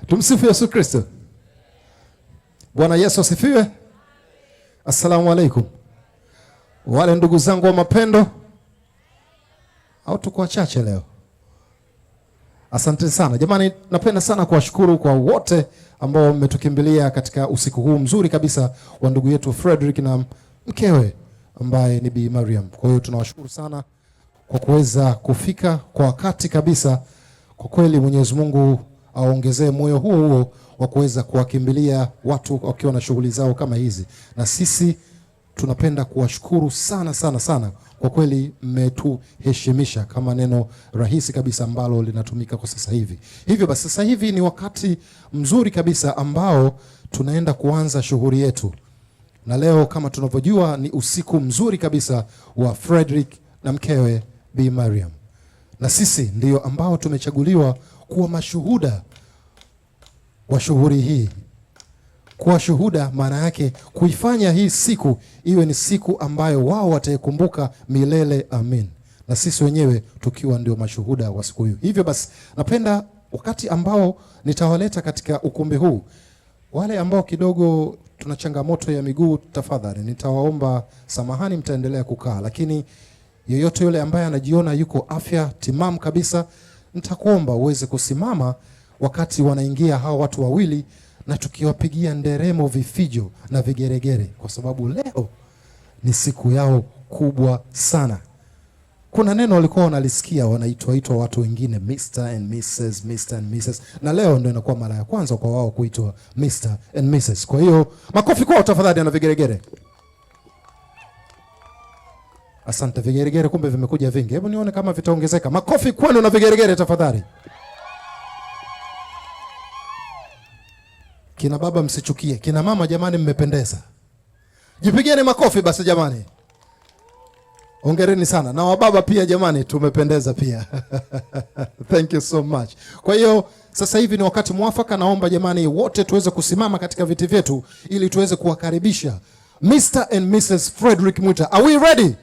Tumsifu Yesu Kristo. Bwana Yesu asifiwe. Assalamu alaikum. Wale ndugu zangu wa mapendo, au tuko wachache leo? Asante sana. Jamani, napenda sana kuwashukuru kwa wote ambao mmetukimbilia katika usiku huu mzuri kabisa wa ndugu yetu Frederick na mkewe ambaye ni Bi Mariam. Kwa hiyo tunawashukuru sana kwa kuweza kufika kwa wakati kabisa. Kwa kweli Mwenyezi Mungu aongezee moyo huo wa kuweza kuwakimbilia watu wakiwa na shughuli zao kama hizi. Na sisi tunapenda kuwashukuru sana sana sana. Kwa kweli mmetuheshimisha, kama neno rahisi kabisa ambalo linatumika kwa sasa hivi. Hivyo basi sasa hivi ni wakati mzuri kabisa ambao tunaenda kuanza shughuli yetu. Na leo kama tunavyojua ni usiku mzuri kabisa wa Frederick na mkewe Bi Mariam. Na sisi ndio ambao tumechaguliwa kuwa mashuhuda wa shughuli hii. Kuwa shuhuda maana yake kuifanya hii siku iwe ni siku ambayo wao wataikumbuka milele, amin. Na sisi wenyewe tukiwa ndio mashuhuda wa siku hiyo. Hivyo basi napenda wakati ambao nitawaleta katika ukumbi huu, wale ambao kidogo tuna changamoto ya miguu, tafadhali nitawaomba samahani, mtaendelea kukaa. Lakini yeyote yule ambaye anajiona yuko afya timamu kabisa, nitakuomba uweze kusimama wakati wanaingia hao watu wawili, na tukiwapigia nderemo, vifijo na vigeregere, kwa sababu leo ni siku yao kubwa sana. Kuna neno walikuwa wanalisikia, wanaitwa watu wengine Mr. and Mrs. Mr. and Mrs. Na leo ndio inakuwa mara ya kwanza kwa wao kuitwa Mr. and Mrs. Kwa hiyo makofi kwao tafadhali na vigeregere. Asante, vigeregere kumbe vimekuja vingi. Hebu nione kama vitaongezeka. Makofi kwenu na vigeregere tafadhali. Kina baba msichukie. Kina mama jamani, mmependeza. Jipigeni makofi basi jamani. Hongereni sana. Na wababa pia jamani, tumependeza pia. Thank you so much. Kwa hiyo sasa hivi ni wakati mwafaka, naomba jamani wote tuweze kusimama katika viti vyetu ili tuweze kuwakaribisha Mr. and Mrs. Frederick Mwita. Are we ready?